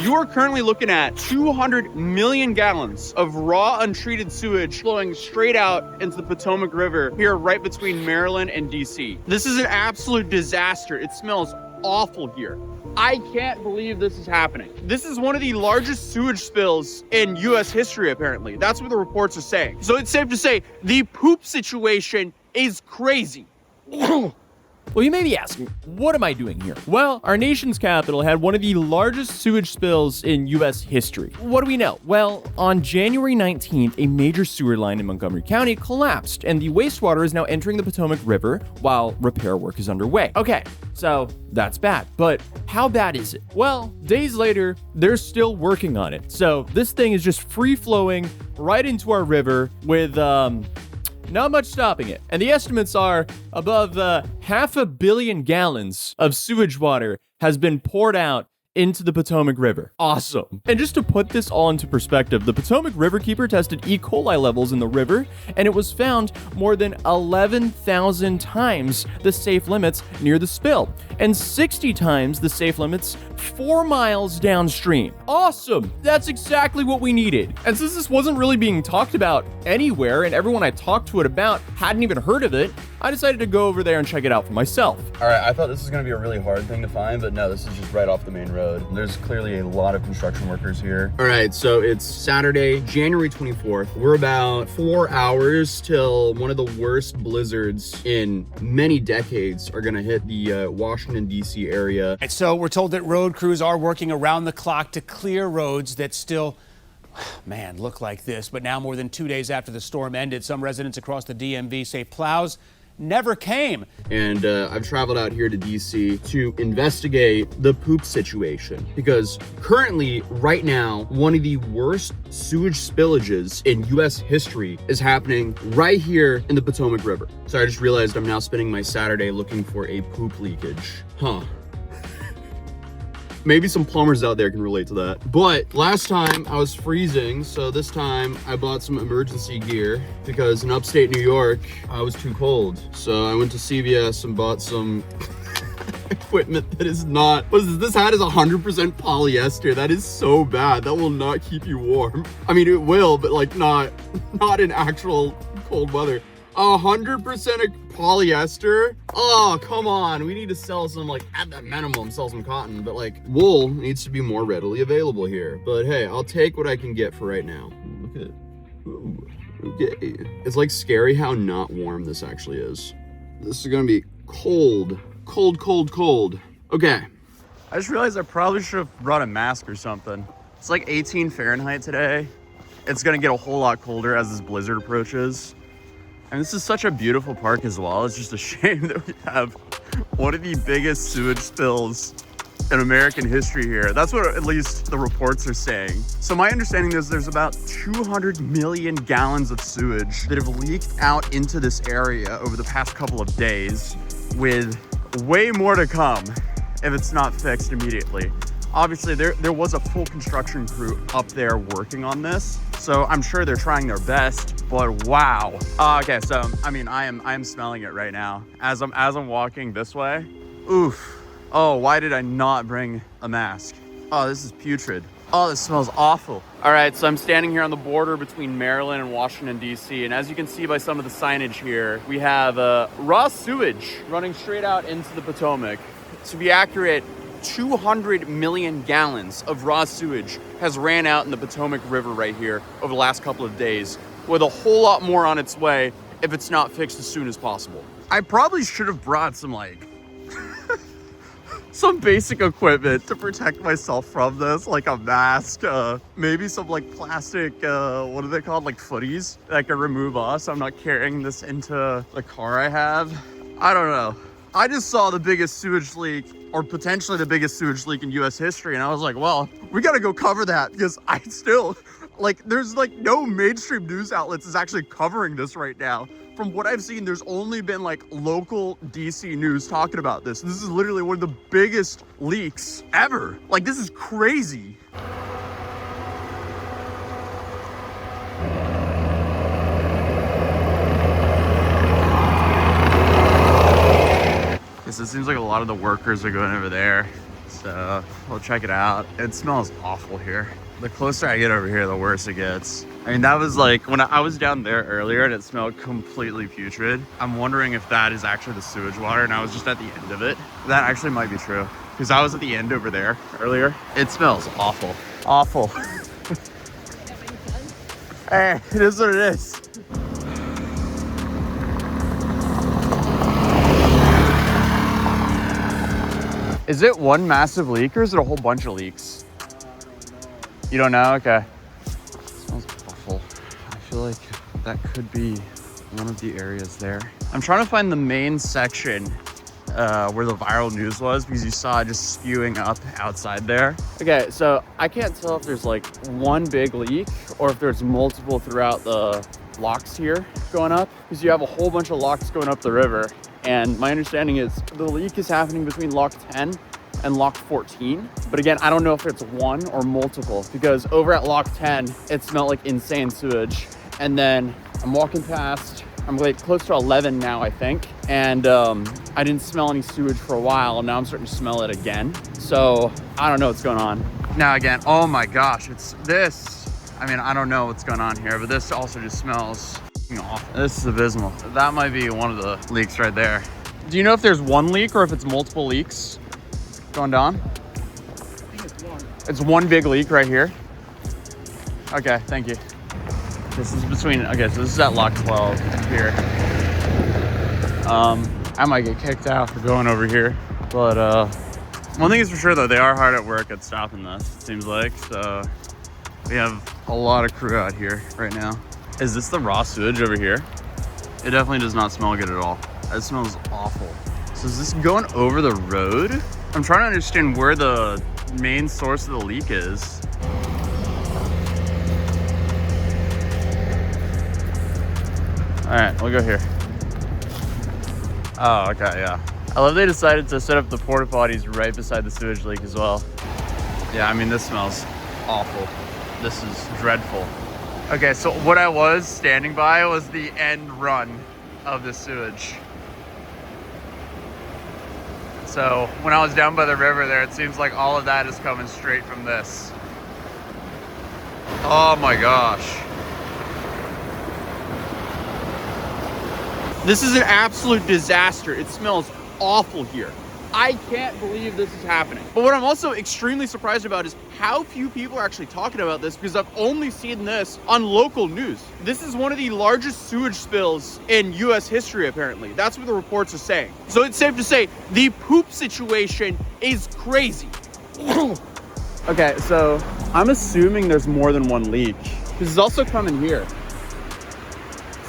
You are currently looking at 200 million gallons of raw, untreated sewage flowing straight out into the Potomac River here right between Maryland and DC. This is an absolute disaster. It smells awful here. I can't believe this is happening. This is one of the largest sewage spills in US history, apparently. That's what the reports are saying. So it's safe to say the poop situation is crazy. Well, you may be asking, what am I doing here? Well, our nation's capital had one of the largest sewage spills in U.S. history. What do we know? Well, on January 19th, a major sewer line in Montgomery County collapsed, and the wastewater is now entering the Potomac River while repair work is underway. Okay, so that's bad. But how bad is it? Well, days later, they're still working on it. So this thing is just free-flowing right into our river with, not much stopping it. And the estimates are above 500 million gallons of sewage water has been poured out into the Potomac River. Awesome. And just to put this all into perspective, the Potomac Riverkeeper tested E. coli levels in the river, and it was found more than 11,000 times the safe limits near the spill, and 60 times the safe limits 4 miles downstream. Awesome. That's exactly what we needed. And since this wasn't really being talked about anywhere, and everyone I talked to it about hadn't even heard of it, I decided to go over there and check it out for myself. All right, I thought this was gonna be a really hard thing to find, but no, this is just right off the main road. There's clearly a lot of construction workers here. All right, so it's Saturday, January 24th. We're about 4 hours till one of the worst blizzards in many decades are gonna hit the Washington, D.C. area. And so we're told that road crews are working around the clock to clear roads that still, man, look like this. But now, more than 2 days after the storm ended, some residents across the DMV say plows never came. And I've traveled out here to DC to investigate the poop situation, because currently, right now, one of the worst sewage spillages in US history is happening right here in the Potomac River. So I just realized I'm now spending my Saturday looking for a poop leakage. Huh. Maybe some plumbers out there can relate to that. But last time I was freezing, so this time I bought some emergency gear because in upstate New York, I was too cold. So I went to CVS and bought some equipment that is not, what is this hat is 100% polyester. That is so bad. That will not keep you warm. I mean, it will, but like not in actual cold weather. 100% polyester. Oh, come on. We need to sell some, like, at the minimum, sell some cotton. But, like, wool needs to be more readily available here. But, hey, I'll take what I can get for right now. Look at it. Ooh, okay. It's, like, scary how not warm this actually is. This is gonna be cold. Cold, cold, cold. Okay. I just realized I probably should have brought a mask or something. It's like 18 Fahrenheit today. It's gonna get a whole lot colder as this blizzard approaches. And this is such a beautiful park as well. It's just a shame that we have one of the biggest sewage spills in American history here. That's what at least the reports are saying. So my understanding is there's about 200 million gallons of sewage that have leaked out into this area over the past couple of days, with way more to come if it's not fixed immediately. Obviously, there was a full construction crew up there working on this, so I'm sure they're trying their best, but wow. Okay, so I mean, I am smelling it right now as I'm walking this way. Oof. Oh, why did I not bring a mask? Oh, this is putrid. Oh, this smells awful. All right, so I'm standing here on the border between Maryland and Washington, D.C., and as you can see by some of the signage here, we have raw sewage running straight out into the Potomac. To be accurate, 200 million gallons of raw sewage has ran out in the Potomac River right here over the last couple of days, with a whole lot more on its way if it's not fixed as soon as possible. I probably should have brought some, like, some basic equipment to protect myself from this, like a mask, maybe some like plastic, what are they called, like footies that I can remove off so I'm not carrying this into the car I have. I don't know. I just saw the biggest sewage leak, or potentially the biggest sewage leak in US history, and I was like, well, we gotta go cover that, because I still, like, there's like no mainstream news outlets is actually covering this right now. From what I've seen, there's only been like local DC news talking about this. This is literally one of the biggest leaks ever. Like, this is crazy. So it seems like a lot of the workers are going over there. So we'll check it out. It smells awful here. The closer I get over here, the worse it gets. I mean, that was like when I was down there earlier and it smelled completely putrid. I'm wondering if that is actually the sewage water and I was just at the end of it. That actually might be true because I was at the end over there earlier. It smells awful. Awful. Hey, it is what it is. Is it one massive leak or is it a whole bunch of leaks? You don't know? Okay. It smells awful. I feel like that could be one of the areas there. I'm trying to find the main section where the viral news was because you saw it just spewing up outside there. Okay, so I can't tell if there's like one big leak or if there's multiple throughout the locks here going up because you have a whole bunch of locks going up the river. And my understanding is the leak is happening between lock 10 and lock 14. But again, I don't know if it's one or multiple because over at lock 10, it smelled like insane sewage. And then I'm walking past, I'm like close to 11 now, I think. And I didn't smell any sewage for a while. Now I'm starting to smell it again. So I don't know what's going on. Now again, oh my gosh, it's this. I mean, I don't know what's going on here, but this also just smells awful. This is abysmal. That might be one of the leaks right there. Do you know if there's one leak or if it's multiple leaks going down? I think it's one. It's one big leak right here. Okay, thank you. This is between, okay, so this is at lock 12 here. I might get kicked out for going over here, but one thing is for sure though, they are hard at work at stopping this, it seems like. So we have a lot of crew out here right now. Is this the raw sewage over here? It definitely does not smell good at all. It smells awful. So is this going over the road? I'm trying to understand where the main source of the leak is. All right, we'll go here. Oh, okay, yeah. I love they decided to set up the porta potties right beside the sewage leak as well. Yeah, I mean, this smells awful. This is dreadful. Okay, so what I was standing by was the end run of the sewage. So when I was down by the river there, it seems like all of that is coming straight from this. Oh my gosh. This is an absolute disaster. It smells awful here. I can't believe this is happening. But what I'm also extremely surprised about is how few people are actually talking about this because I've only seen this on local news. This is one of the largest sewage spills in US history, apparently. That's what the reports are saying. So it's safe to say the poop situation is crazy. Okay, so I'm assuming there's more than one leak. This is also coming here.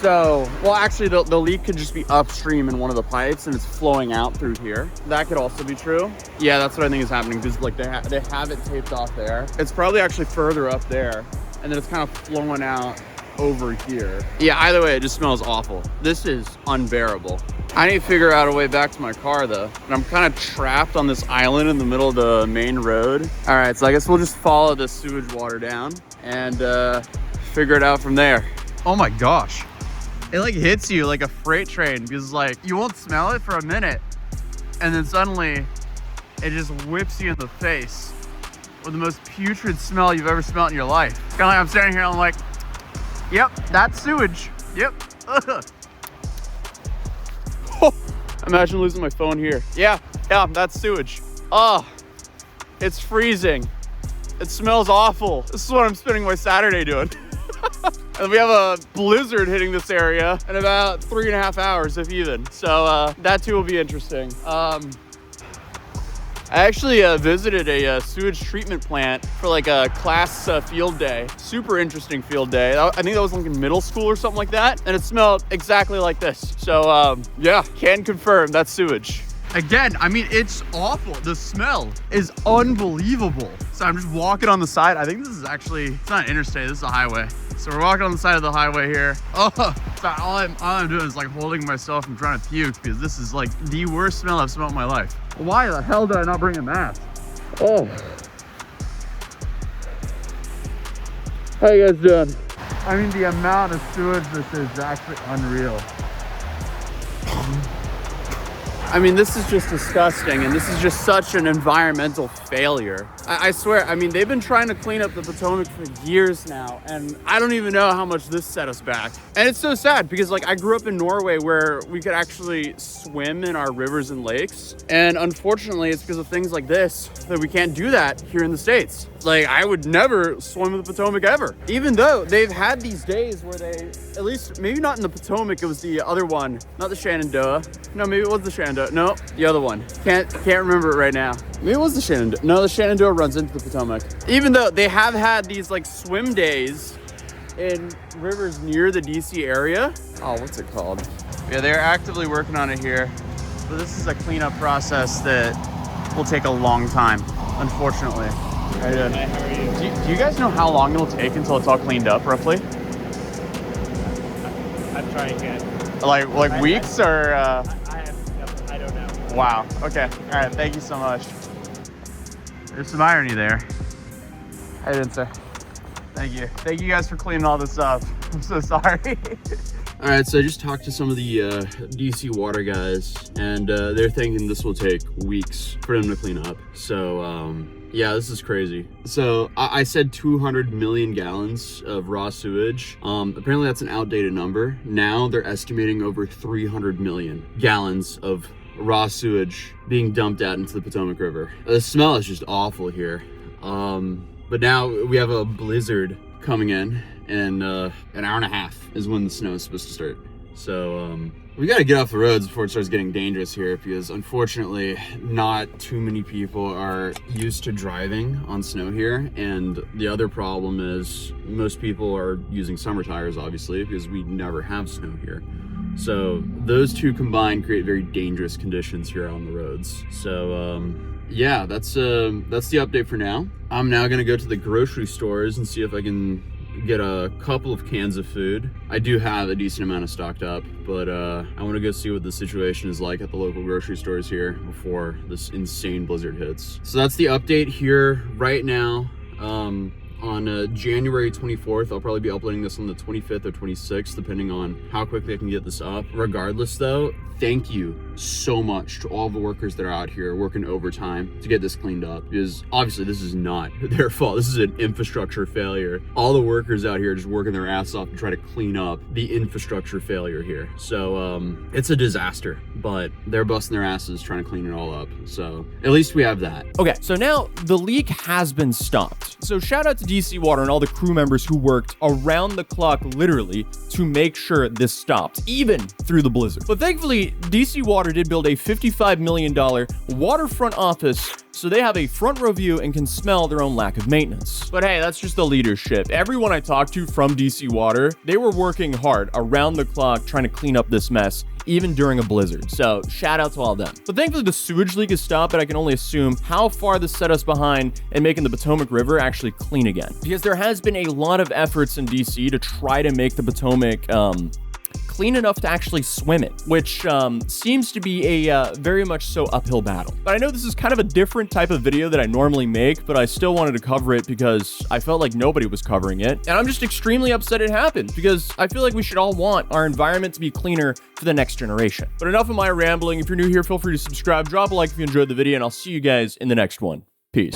So, well, actually, the leak could just be upstream in one of the pipes and it's flowing out through here. That could also be true. Yeah, that's what I think is happening because like they have it taped off there. It's probably actually further up there and then it's kind of flowing out over here. Yeah, either way, it just smells awful. This is unbearable. I need to figure out a way back to my car though. And I'm kind of trapped on this island in the middle of the main road. All right, so I guess we'll just follow this sewage water down and figure it out from there. Oh my gosh. It like hits you like a freight train because like you won't smell it for a minute and then suddenly it just whips you in the face with the most putrid smell you've ever smelled in your life. Kind of like I'm standing here and I'm like, yep, that's sewage. Yep. Oh, imagine losing my phone here. Yeah, that's sewage. Oh, it's freezing. It smells awful. This is what I'm spending my Saturday doing. And we have a blizzard hitting this area in about 3.5 hours, if even. So that too will be interesting. I actually visited a sewage treatment plant for like a class field day. Super interesting field day. I think that was like in middle school or something like that. And it smelled exactly like this. So yeah, can confirm that's sewage. Again, I mean, it's awful. The smell is unbelievable. So I'm just walking on the side. I think this is actually, it's not an interstate, this is a highway. So we're walking on the side of the highway here. Oh, so all I'm doing is like holding myself from trying to puke because this is like the worst smell I've smelled in my life. Why the hell did I not bring a mask? Oh. How you guys doing? I mean, the amount of sewage this is actually unreal. I mean, this is just disgusting, and this is just such an environmental failure. I swear, I mean, they've been trying to clean up the Potomac for years now, and I don't even know how much this set us back. And it's so sad because, like, I grew up in Norway where we could actually swim in our rivers and lakes, and unfortunately, it's because of things like this that we can't do that here in the States. Like, I would never swim in the Potomac ever. Even though they've had these days where they, at least, maybe not in the Potomac, it was the other one, not the Shenandoah. No, maybe it was the Shenandoah. No, the other one. Can't remember it right now. Maybe it was the Shenandoah. No, the Shenandoah runs into the Potomac. Even though they have had these like swim days in rivers near the DC area. Oh, what's it called? Yeah, they're actively working on it here. But this is a cleanup process that will take a long time, unfortunately. How are you? Do you guys know how long it'll take until it's all cleaned up, roughly? I'm trying again. Like weeks or? I don't know. Wow. Okay. All right. Thank you so much. There's some irony there. I didn't say. Thank you. Thank you guys for cleaning all this up. I'm so sorry. All right, so I just talked to some of the DC water guys, and they're thinking this will take weeks for them to clean up. So yeah, this is crazy. So I said 200 million gallons of raw sewage. Apparently that's an outdated number. Now they're estimating over 300 million gallons of raw sewage being dumped out into the Potomac River. The smell is just awful here. But now we have a blizzard coming in, and an hour and a half is when the snow is supposed to start. So we got to get off the roads before it starts getting dangerous here, because unfortunately not too many people are used to driving on snow here. And the other problem is most people are using summer tires, obviously, because we never have snow here. So those two combined create very dangerous conditions here on the roads. So yeah, that's the update for now. I'm now gonna go to the grocery stores and see if I can get a couple of cans of food. I do have a decent amount of stocked up, but I want to go see what the situation is like at the local grocery stores here before this insane blizzard hits. So that's the update here right now. On January 24th, I'll probably be uploading this on the 25th or 26th, depending on how quickly I can get this up. Regardless though, thank you so much to all the workers that are out here working overtime to get this cleaned up, because obviously this is not their fault. This is an infrastructure failure. All the workers out here just working their ass off to try to clean up the infrastructure failure here. So it's a disaster, but they're busting their asses trying to clean it all up. So at least we have that. Okay, so now the leak has been stopped. So shout out to DC Water and all the crew members who worked around the clock, literally, to make sure this stopped, even through the blizzard. But thankfully, DC Water did build a $55 million waterfront office, so they have a front row view and can smell their own lack of maintenance. But hey, that's just the leadership. Everyone I talked to from DC Water, they were working hard around the clock trying to clean up this mess, even during a blizzard. So shout out to all of them. But thankfully the sewage leak is stopped, but I can only assume how far this set us behind in making the Potomac River actually clean again. Because there has been a lot of efforts in DC to try to make the Potomac clean enough to actually swim it, which seems to be a very much so uphill battle. But I know this is kind of a different type of video that I normally make, but I still wanted to cover it because I felt like nobody was covering it. And I'm just extremely upset it happened, because I feel like we should all want our environment to be cleaner for the next generation. But enough of my rambling. If you're new here, feel free to subscribe, drop a like if you enjoyed the video, and I'll see you guys in the next one. Peace.